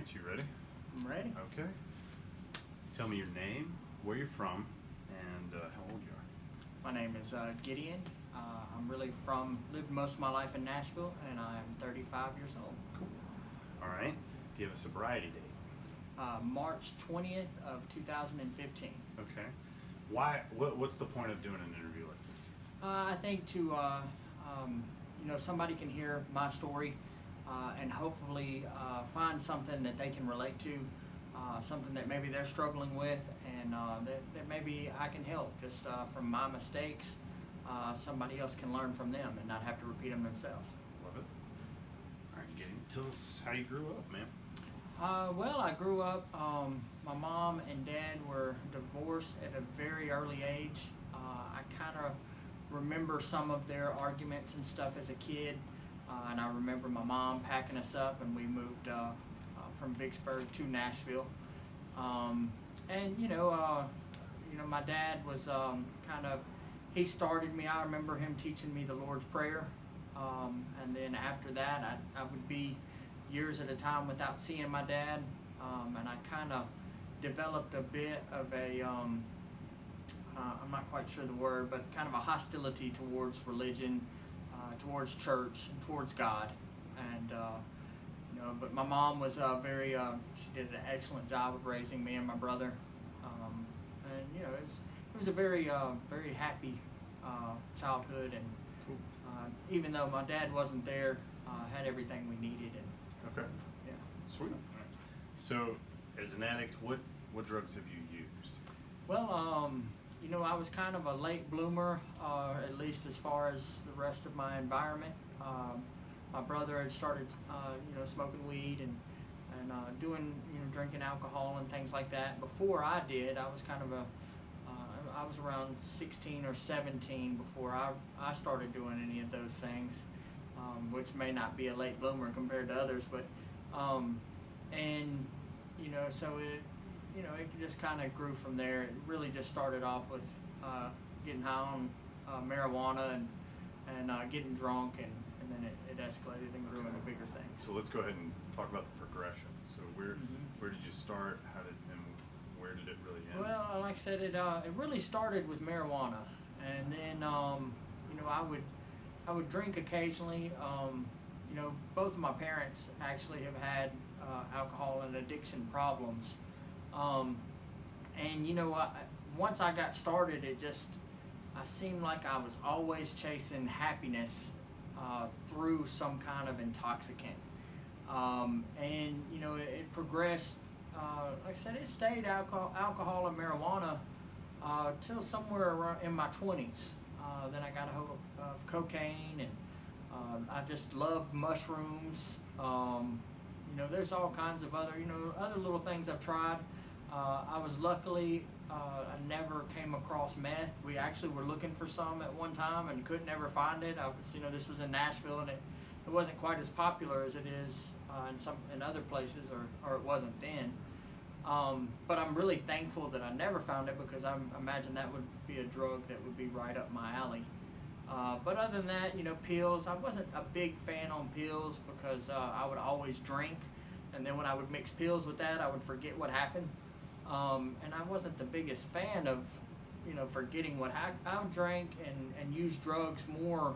right, you ready? I'm ready. Okay. Tell me your name, where you're from, and how old you are. My name is Gideon. I'm really lived most of my life in Nashville, and I'm 35 years old. Cool. All right. Do you have a sobriety date? March 20th of 2015. Okay. Why? What's the point of doing an interview like this? I think to somebody can hear my story and hopefully find something that they can relate to, something that maybe they're struggling with, and that maybe I can help just from my mistakes. Somebody else can learn from them and not have to repeat them themselves. Love it. All right, Gideon, tell us how you grew up, man. Well, I grew up, my mom and dad were divorced at a very early age. I kind of remember some of their arguments and stuff as a kid, and I remember my mom packing us up and we moved from Vicksburg to Nashville. My dad was he started me. I remember him teaching me the Lord's Prayer, and then after that I would be years at a time without seeing my dad, and I kind of developed a bit of a, I'm not quite sure the word, but kind of a hostility towards religion, towards church, and towards God. And, but my mom was she did an excellent job of raising me and my brother. It was a very happy childhood, and Cool. even though my dad wasn't there, had everything we needed. And Okay. yeah. Sweet. All right. So, as an addict, what drugs have you used? Well, I was kind of a late bloomer, at least as far as the rest of my environment. My brother had started, smoking weed and doing, drinking alcohol and things like that. Before I did, I was kind of I was around 16 or 17 before I started doing any of those things, which may not be a late bloomer compared to others, but, so it just kind of grew from there. It really just started off with getting high on marijuana and getting drunk, and then it escalated and grew into bigger things. So let's go ahead and talk about the progression. So where did you start? Where did it really end? Well, like I said, it really started with marijuana, and then I would drink occasionally. Both of my parents actually have had alcohol and addiction problems. Once I got started, I seemed like I was always chasing happiness through some kind of intoxicant. It progressed. Like I said, it stayed alcohol and marijuana till somewhere around in my 20s. Then I got a hold of cocaine, and I just loved mushrooms. There's all kinds of other little things I've tried. I was luckily, I never came across meth. We actually were looking for some at one time and could never find it. This was in Nashville, and it wasn't quite as popular as it is in other places, or it wasn't then. But I'm really thankful that I never found it, because I imagine that would be a drug that would be right up my alley. But other than that, pills, I wasn't a big fan on pills, because I would always drink, and then when I would mix pills with that, I would forget what happened. And I wasn't the biggest fan of, forgetting what I drank and used drugs more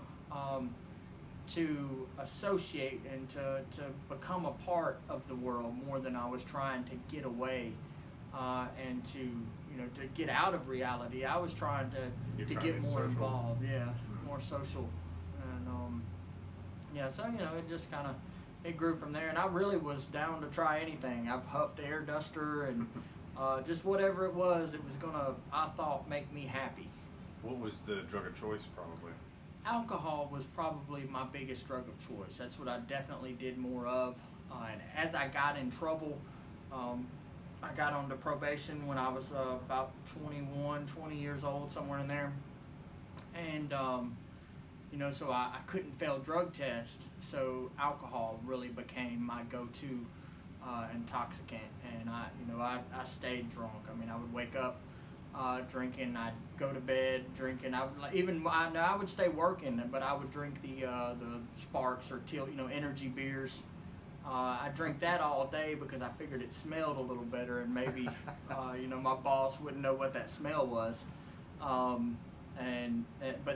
to associate and to become a part of the world more than I was trying to get away and to get out of reality. I was trying to get more social. involved, more social, and it just kind of it grew from there. And I really was down to try anything. I've huffed air duster and just whatever it was gonna, I thought, make me happy. What was the drug of choice, probably? Alcohol was probably my biggest drug of choice. That's what I definitely did more of. And as I got in trouble, I got onto probation when I was about 20 years old, somewhere in there. And, so I couldn't fail drug test. So alcohol really became my go-to intoxicant. And I stayed drunk. I mean, I would wake up drinking. I'd go to bed drinking. I would stay working, but I would drink the Sparks or energy beers, I drank that all day because I figured it smelled a little better, and maybe my boss wouldn't know what that smell was. But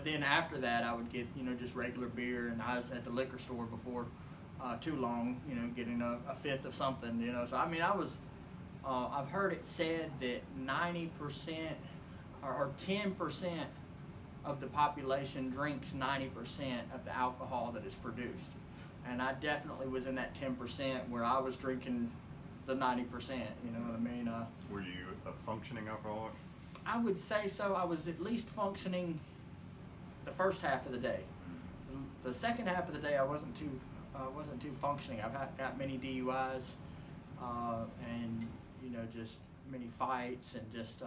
then after that, I would get just regular beer, and I was at the liquor store before too long, getting a fifth of something, So I mean, I've heard it said that 90% or 10% of the population drinks 90% of the alcohol that is produced. And I definitely was in that 10% where I was drinking the 90%, you know what I mean? Were you a functioning alcoholic? I would say so. I was at least functioning the first half of the day. The second half of the day, I wasn't too functioning. I've got many DUIs, and just many fights, and just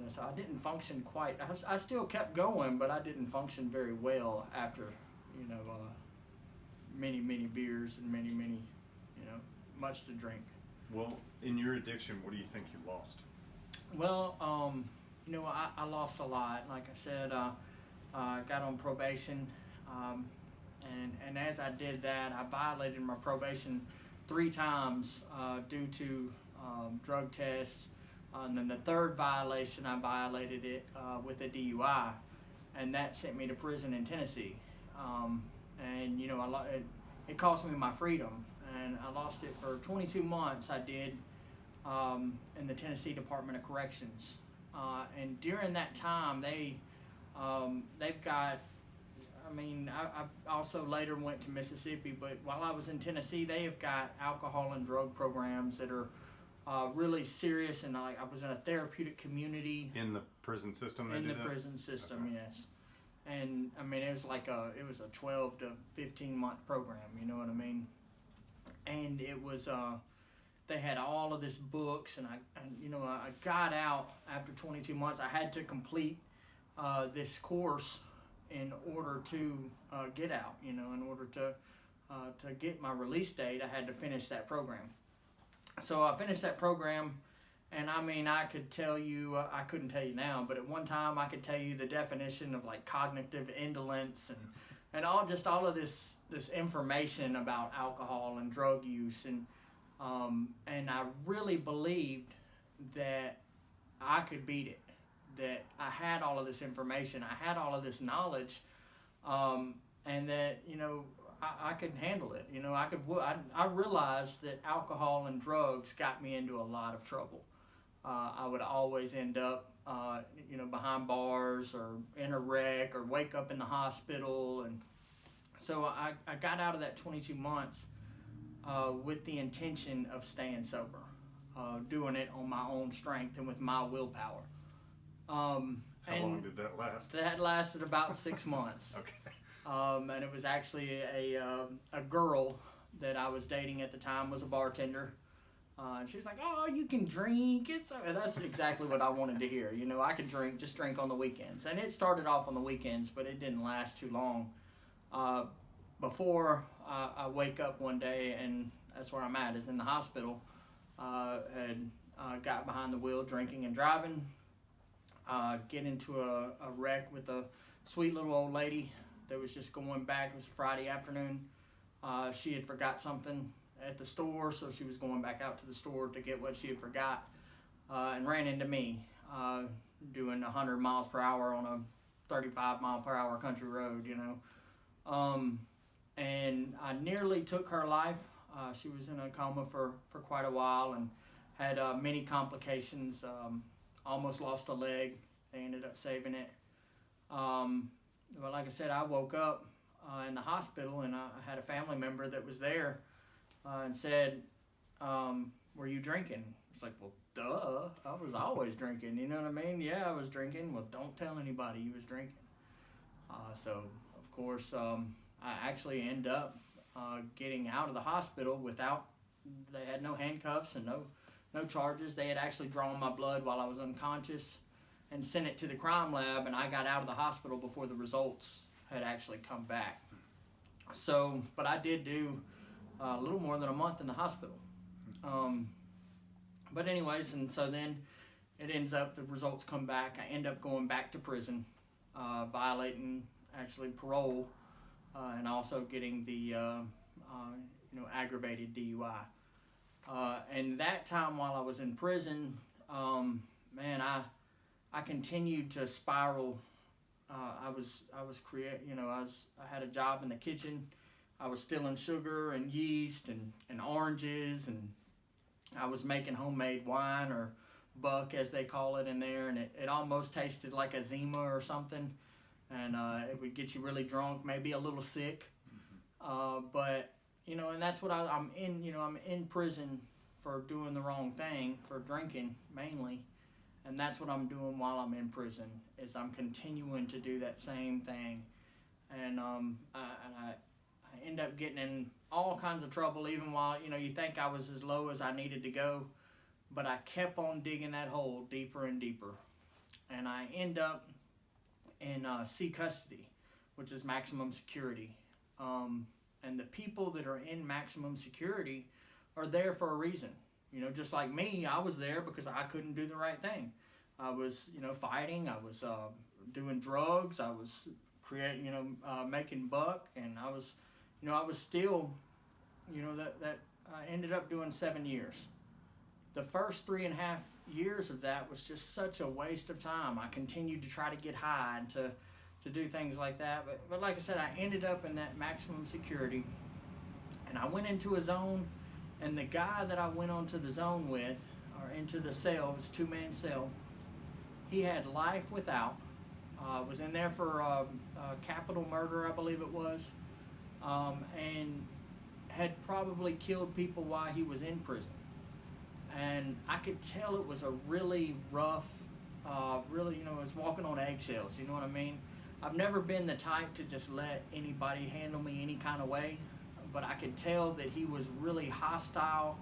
so I didn't function quite. I still kept going, but I didn't function very well after many beers and many much to drink. Well, in your addiction, what do you think you lost? Well, I lost a lot. Like I said, I got on probation, and as I did that, I violated my probation 3 times due to drug tests. And then the third violation, I violated it with a DUI, and that sent me to prison in Tennessee. And it cost me my freedom, and I lost it for 22 months. I did in the Tennessee Department of Corrections, and during that time, they've got. I mean, I also later went to Mississippi, but while I was in Tennessee, they have got alcohol and drug programs that are really serious, and I was in a therapeutic community. In the prison system? In the prison system, okay. Yes. And I mean, it was a 12 to 15 month program, you know what I mean? And it was, they had all of this books, and I got out after 22 months. I had to complete this course in order to get out, in order to get my release date. I had to finish that program. So I finished that program, and I mean, I could tell you, I couldn't tell you now, but at one time I could tell you the definition of like cognitive indolence and all of this information about alcohol and drug use, and I really believed that I could beat it, that I had all of this information, I had all of this knowledge, and that I could handle it. I realized that alcohol and drugs got me into a lot of trouble. I would always end up, behind bars or in a wreck or wake up in the hospital. And so I got out of that 22 months with the intention of staying sober, doing it on my own strength and with my willpower. How long did that last? That lasted about 6 months. Okay. And it was actually a girl that I was dating at the time was a bartender. And she's like, "Oh, you can drink." That's exactly what I wanted to hear. I could just drink on the weekends. And it started off on the weekends, but it didn't last too long. Before I wake up one day, and that's where I'm at, is in the hospital. Had got behind the wheel drinking and driving. Get into a wreck with a sweet little old lady that was just going back. It was a Friday afternoon. She had forgot something at the store, so she was going back out to the store to get what she had forgot, and ran into me doing 100 miles per hour on a 35 mile per hour country road, and I nearly took her life. She was in a coma for quite a while and had many complications, almost lost a leg. They ended up saving it. But like I said, I woke up in the hospital, and I had a family member that was there and said, "Were you drinking?" It's like, well, duh, I was always drinking, you know what I mean? Yeah, I was drinking. Well, don't tell anybody you was drinking. So, of course, I actually end up getting out of the hospital they had no handcuffs and no charges. They had actually drawn my blood while I was unconscious and sent it to the crime lab, and I got out of the hospital before the results had actually come back. So, but I did do a little more than a month in the hospital. But anyways, and so then it ends up, the results come back. I end up going back to prison, violating actually parole, and also getting the aggravated DUI. And that time while I was in prison, man, I continued to spiral. I had a job in the kitchen. I was stealing sugar and yeast and oranges, and I was making homemade wine, or buck as they call it in there, and it almost tasted like a Zima or something, and it would get you really drunk, maybe a little sick. But and that's what I'm in. I'm in prison for doing the wrong thing, for drinking mainly, and that's what I'm doing while I'm in prison. Is I'm continuing to do that same thing, and I end up getting in all kinds of trouble, even while you think I was as low as I needed to go, but I kept on digging that hole deeper and deeper, and I end up in C custody, which is maximum security. And the people that are in maximum security are there for a reason. Just like me, I was there because I couldn't do the right thing. I was, fighting. I was doing drugs. I was making buck, and I was still, that I ended up doing 7 years. The first 3.5 years of that was just such a waste of time. I continued to try to get high and to do things like that. But like I said, I ended up in that maximum security, and I went into a zone, and the guy that I went onto the zone with, or into the cell, it was a 2-man cell, he had life without, was in there for capital murder, I believe it was, and had probably killed people while he was in prison. And I could tell it was a really rough, it was walking on eggshells, you know what I mean? I've never been the type to just let anybody handle me any kind of way, but I could tell that he was really hostile,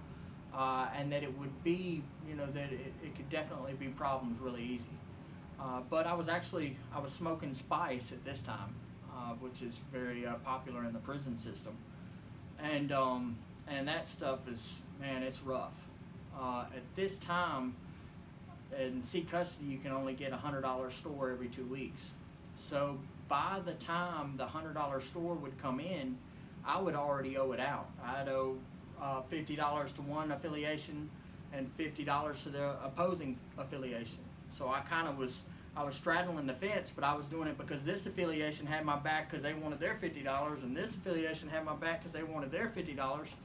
and that it would be, that it could definitely be problems really easy. But I was smoking spice at this time, which is very popular in the prison system. And that stuff is, man, it's rough. At this time, in C custody, you can only get a $100 store every 2 weeks. So by the time the $100 store would come in, I would already owe it out. I'd owe $50 to one affiliation and $50 to the opposing affiliation. So I was straddling the fence, but I was doing it because this affiliation had my back because they wanted their $50, and this affiliation had my back because they wanted their $50.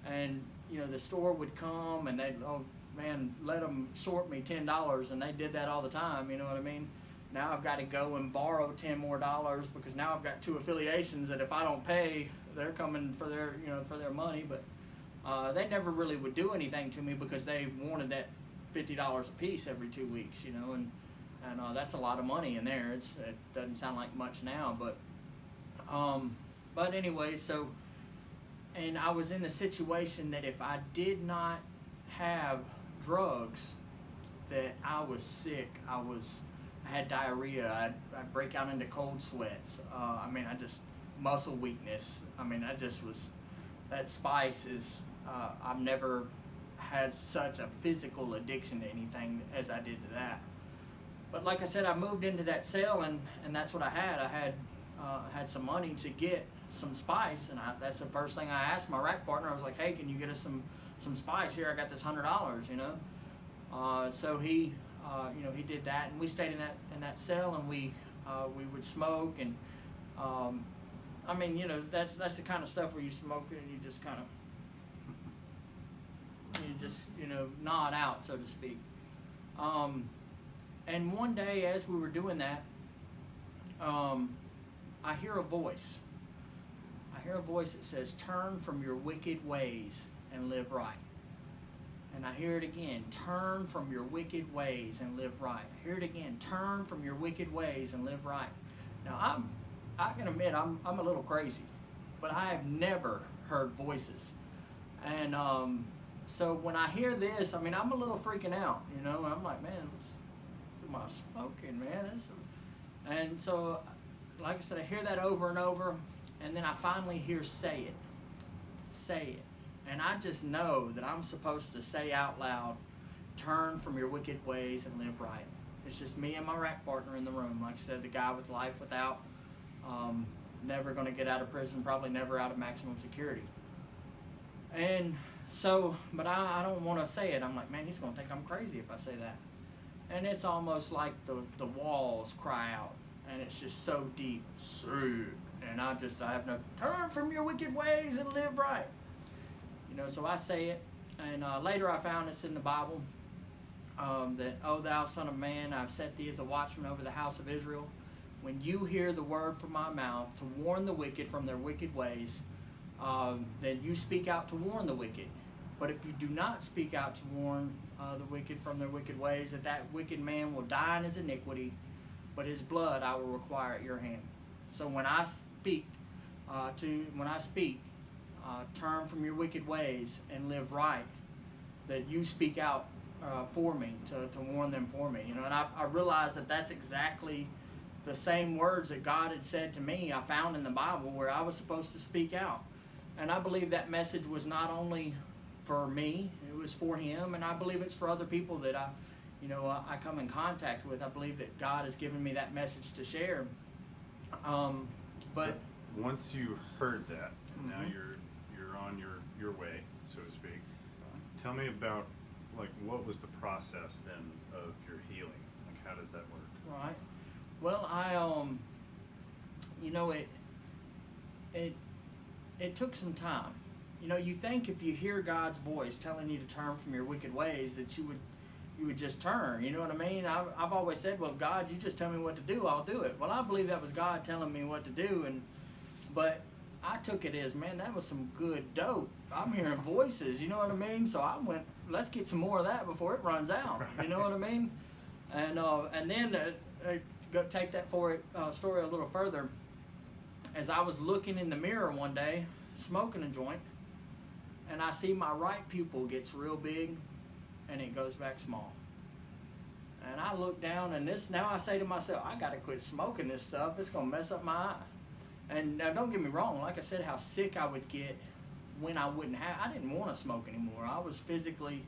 And the store would come and they'd, oh man, let them short me $10, and they did that all the time. You know what I mean? Now I've got to go and borrow $10 more because now I've got 2 affiliations that if I don't pay, they're coming for their money. But they never really would do anything to me because they wanted that $50 a piece every 2 weeks, and that's a lot of money in there. It doesn't sound like much now, but anyway, so, and I was in the situation that if I did not have drugs, that I was sick. I had diarrhea. I'd break out into cold sweats. Muscle weakness. That spice is, I've never had such a physical addiction to anything as I did to that. But like I said, I moved into that cell, and that's what I had. I had some money to get some spice, and that's the first thing I asked my rack partner. I was like, hey, can you get us some spice? Here, I got this $100, So he did that, and we stayed in that cell, and we would smoke, and that's the kind of stuff where you smoke it and you just kind of nod out, so to speak. And one day, as we were doing that, I hear a voice. I hear a voice that says, "Turn from your wicked ways and live right." And I hear it again, "Turn from your wicked ways and live right." I hear it again, "Turn from your wicked ways and live right." Now, I can admit I'm a little crazy, but I have never heard voices. And so when I hear this, I'm a little freaking out, and I'm like, man, what am I smoking, man? And so, like I said, I hear that over and over, and then I finally hear say it. And I just know that I'm supposed to say out loud, "Turn from your wicked ways and live right." It's just me and my rack partner in the room. Like I said, the guy with life without, never going to get out of prison, probably never out of maximum security. And so, but I don't want to say it. I'm like, man, he's going to think I'm crazy if I say that. And it's almost like the walls cry out, and it's just so deep. And I have no, turn from your wicked ways and live right. You know, so I say it, and later I found it's in the Bible, that, O thou son of man, I've set thee as a watchman over the house of Israel. When you hear the word from my mouth to warn the wicked from their wicked ways, then you speak out to warn the wicked. But if you do not speak out to warn the wicked from their wicked ways, that wicked man will die in his iniquity, but his blood I will require at your hand. So when I speak, turn from your wicked ways and live right, that you speak out for me, to warn them for me. You know, and I realize that that's exactly the same words that God had said to me I found in the Bible, where I was supposed to speak out. And I believe that message was not only for me, it was for him, and I believe it's for other people that I come in contact with. I believe that God has given me that message to share. But so once you heard that, and now you're on your way, so to speak. Tell me about, like, what was the process then of your healing? Like, how did that work? Right. Well, it took some time. You know, you think if you hear God's voice telling you to turn from your wicked ways, that you would just turn. You know what I mean? I've always said, well, God, you just tell me what to do, I'll do it. Well, I believe that was God telling me what to do, but I took it as, man, that was some good dope. I'm hearing voices, you know what I mean? So I went, let's get some more of that before it runs out. You know what I mean? And then go take that story a little further. As I was looking in the mirror one day, smoking a joint, and I see my right pupil gets real big, and it goes back small. And I look down, and now I say to myself, I got to quit smoking this stuff. It's going to mess up my eye. And now don't get me wrong, like I said, how sick I would get when I didn't want to smoke anymore. I was physically,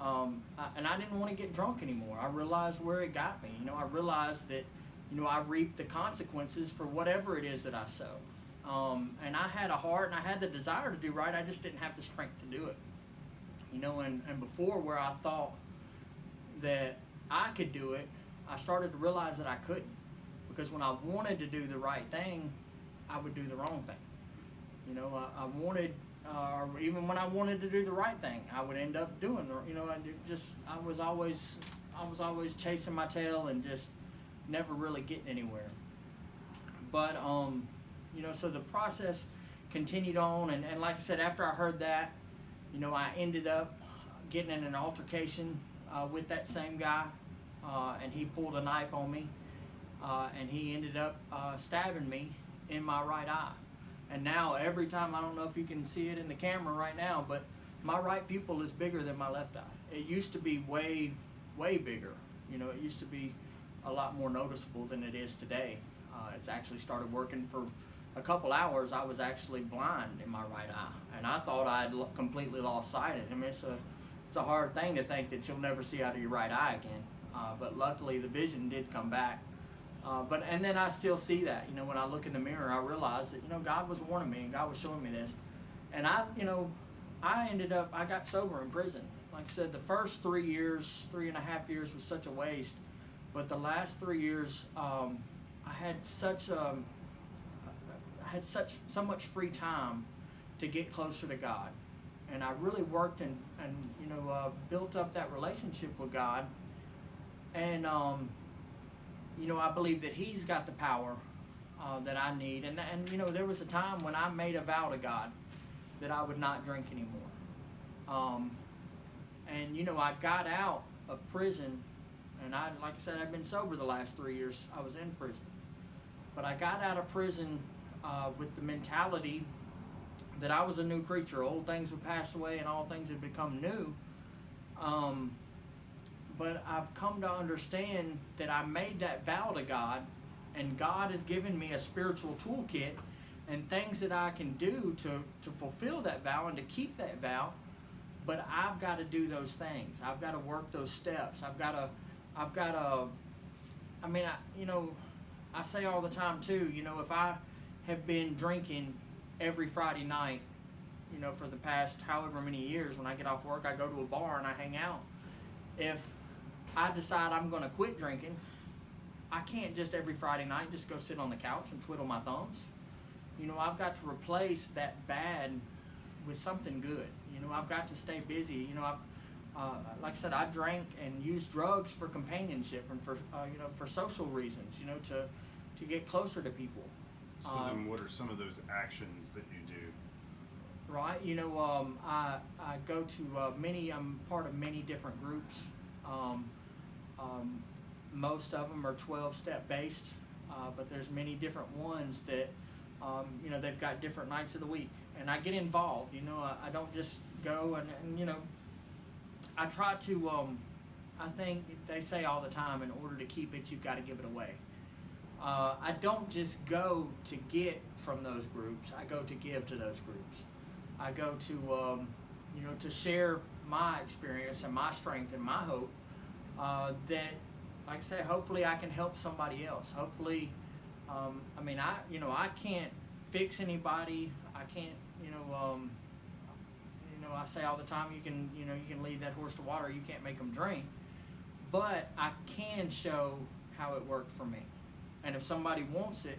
and I didn't want to get drunk anymore. I realized where it got me. You know, I realized that, you know, I reaped the consequences for whatever it is that I sow. And I had a heart and I had the desire to do right. I just didn't have the strength to do it. You know, and before, where I thought that I could do it, I started to realize that I couldn't. Because when I wanted to do the right thing, I would do the wrong thing. You know, I wanted, even when I wanted to do the right thing, I would end up doing I was always chasing my tail and just never really getting anywhere. But you know, so the process continued on, and like I said, after I heard that, you know, I ended up getting in an altercation with that same guy, and he pulled a knife on me, and he ended up stabbing me in my right eye. And now every time, I don't know if you can see it in the camera right now, but my right pupil is bigger than my left eye. It used to be way, way bigger. You know, it used to be a lot more noticeable than it is today. It's actually started working for a couple hours. I was actually blind in my right eye, and I thought I had completely lost sight. I mean, it's a hard thing to think that you'll never see out of your right eye again. But luckily, the vision did come back. And then I still see that. You know, when I look in the mirror, I realize that, you know, God was warning me and God was showing me this. And I got sober in prison. Like I said, the first 3.5 years was such a waste. But the last 3 years, I had so much free time to get closer to God. And I really worked and built up that relationship with God. And, you know, I believe that He's got the power that I need. And you know, there was a time when I made a vow to God that I would not drink anymore. And, you know, I got out of prison, and like I said, I've been sober the last 3 years I was in prison. But I got out of prison with the mentality that I was a new creature. Old things would pass away and all things had become new. But I've come to understand that I made that vow to God, and God has given me a spiritual toolkit and things that I can do to fulfill that vow and to keep that vow. But I've got to do those things. I've got to work those steps. I say all the time too, you know, if I have been drinking every Friday night, for the past however many years, when I get off work, I go to a bar and I hang out. If I decide I'm going to quit drinking, I can't just every Friday night just go sit on the couch and twiddle my thumbs. I've got to replace that bad with something good. I've got to stay busy. Like I said, I drank and used drugs for companionship and for social reasons. To get closer to people. So then, what are some of those actions that you do? Right. I go to many. I'm part of many different groups. Most of them are 12-step based, but there's many different ones that they've got different nights of the week, and I get involved. I don't just go and I try to. I think they say all the time, in order to keep it, you've got to give it away. I don't just go to get from those groups. I go to give to those groups. I go to to share my experience and my strength and my hope. That, like I say, hopefully I can help somebody else. Hopefully, I can't fix anybody. I can't, I say all the time, you can lead that horse to water. You can't make them drink, but I can show how it worked for me. And if somebody wants it,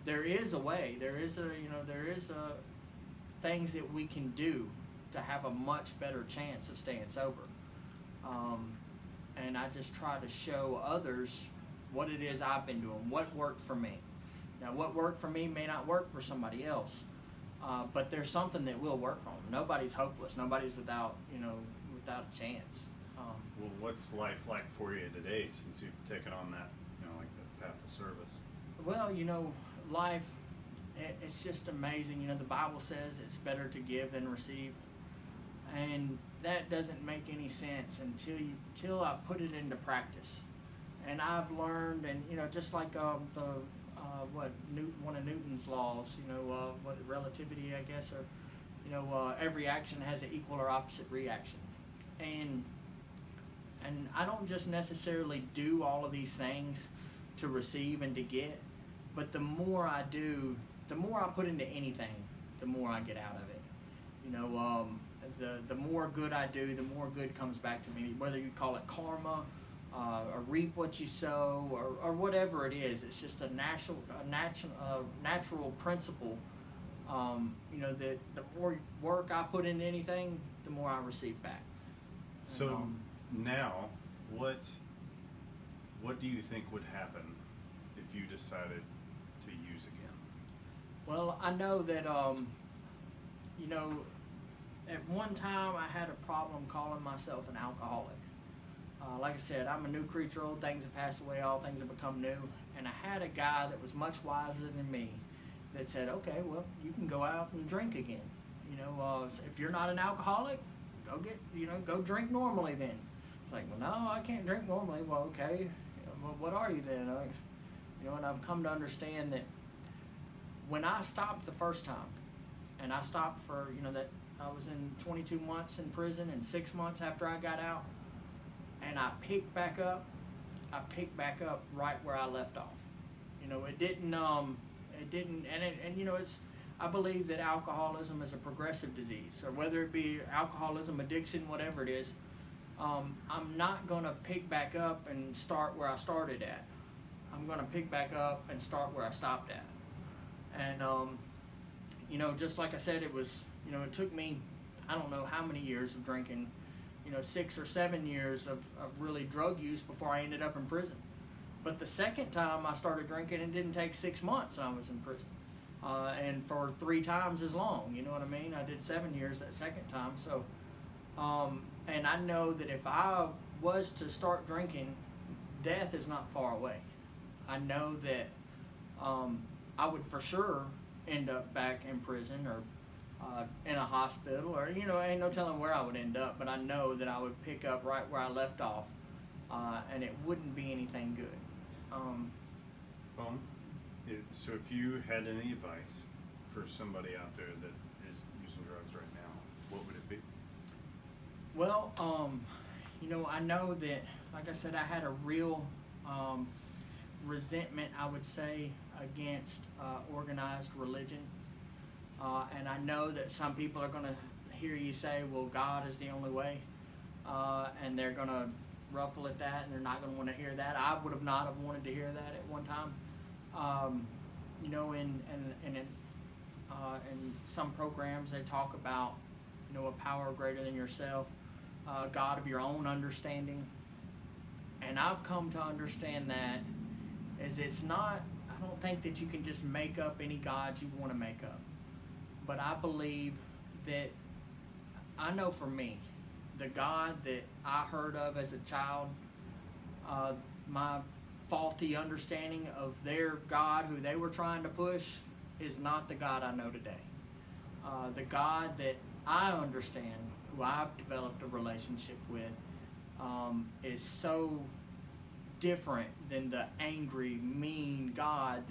there is a way. There is things that we can do to have a much better chance of staying sober. And I just try to show others what it is I've been doing, what worked for me. Now, what worked for me may not work for somebody else, but there's something that will work for them. Nobody's hopeless. Nobody's without a chance. Well, what's life like for you today since you've taken on that, like the path of service? Well, life, it's just amazing. The Bible says it's better to give than receive. And that doesn't make any sense until I put it into practice. And I've learned, and just like one of Newton's laws, relativity, I guess, or every action has an equal or opposite reaction. And I don't just necessarily do all of these things to receive and to get, but the more I do, the more I put into anything, the more I get out of it. The more good I do, the more good comes back to me. Whether you call it karma, or reap what you sow, or whatever it is, it's just a natural principle. That the more work I put into anything, the more I receive back. So now, what do you think would happen if you decided to use again? Well, I know that at one time I had a problem calling myself an alcoholic. Like I said, I'm a new creature, old things have passed away, all things have become new. And I had a guy that was much wiser than me that said, okay, well, you can go out and drink again. If you're not an alcoholic, go drink normally then. It's like, well, no, I can't drink normally. Well, okay, well, what are you then? And I've come to understand that when I stopped the first time, and I stopped for, that I was in 22 months in prison, and 6 months after I got out, and I picked back up right where I left off. I believe that alcoholism is a progressive disease, or whether it be alcoholism, addiction, whatever it is, I'm not going to pick back up and start where I started at. I'm going to pick back up and start where I stopped at. And, just like I said, it was, it took me, I don't know how many years of drinking, 6 or 7 years of really drug use before I ended up in prison. But the second time I started drinking, it didn't take 6 months and I was in prison. And for 3 times as long, you know what I mean? I did 7 years that second time. So, and I know that if I was to start drinking, death is not far away. I know that I would for sure end up back in prison or in a hospital, or ain't no telling where I would end up, but I know that I would pick up right where I left off, and it wouldn't be anything good. So if you had any advice for somebody out there that is using drugs right now, what would it be? Well, I know that, like I said, I had a real resentment, I would say, against organized religion. And I know that some people are going to hear you say, well, God is the only way. And they're going to ruffle at that, and they're not going to want to hear that. I would have not have wanted to hear that at one time. You know, in some programs they talk about, you know, a power greater than yourself, God of your own understanding. And I've come to understand that as it's not, I don't think that you can just make up any God you want to make up. But I believe that, I know for me, the God that I heard of as a child, my faulty understanding of their God who they were trying to push is not the God I know today. The God that I understand, who I've developed a relationship with, is so different than the angry, mean God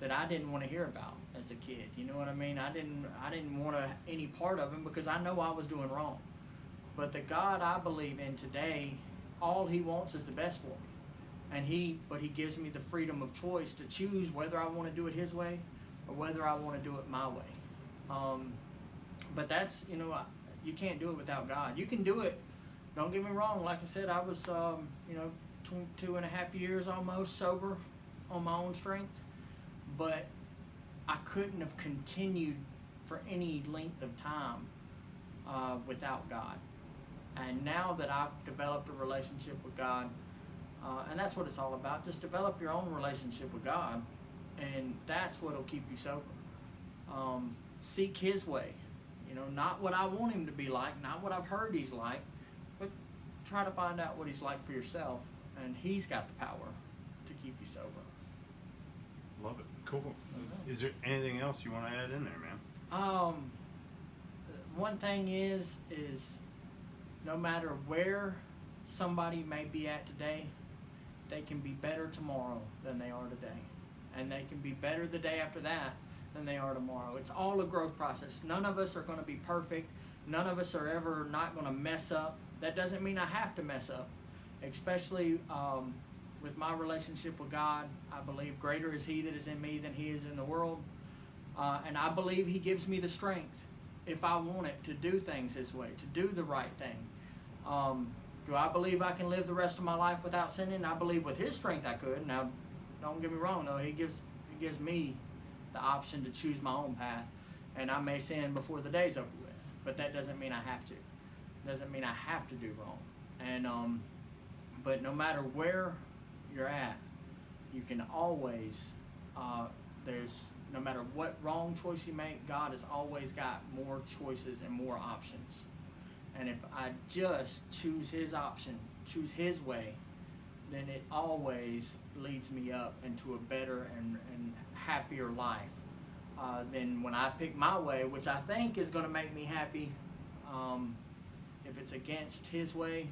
that I didn't want to hear about as a kid. You know what I mean? I didn't want any part of him because I know I was doing wrong. But the God I believe in today, all he wants is the best for me. But he gives me the freedom of choice to choose whether I want to do it his way or whether I want to do it my way. But that's, you know, you can't do it without God. You can do it. Don't get me wrong. Like I said, I was, you know, 2.5 years almost sober on my own strength. But I couldn't have continued for any length of time without God. And now that I've developed a relationship with God, and that's what it's all about, just develop your own relationship with God, and that's what'll keep you sober. Seek his way, you know, not what I want him to be like, not what I've heard he's like, but try to find out what he's like for yourself, and he's got the power to keep you sober. Love it. Cool. Okay. Is there anything else you want to add in there, man? One thing is no matter where somebody may be at today, they can be better tomorrow than they are today. And they can be better the day after that than they are tomorrow. It's all a growth process. None of us are going to be perfect. None of us are ever not going to mess up. That doesn't mean I have to mess up. Especially with my relationship with God, I believe greater is he that is in me than he is in the world. And I believe he gives me the strength, if I want it, to do things his way, to do the right thing. Do I believe I can live the rest of my life without sinning? I believe with his strength I could. Now, don't get me wrong, though. He gives me the option to choose my own path. And I may sin before the day's over with. But that doesn't mean I have to. It doesn't mean I have to do wrong. And but no matter where you're at, you can always, no matter what wrong choice you make, God has always got more choices and more options. And if I just choose his option, choose his way, then it always leads me up into a better and happier life than when I pick my way, which I think is going to make me happy. If it's against his way,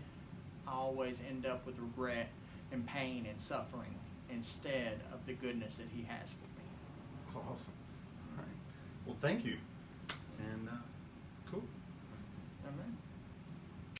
I always end up with regret and pain and suffering instead of the goodness that he has for me. That's awesome. All right. Well, thank you. And cool.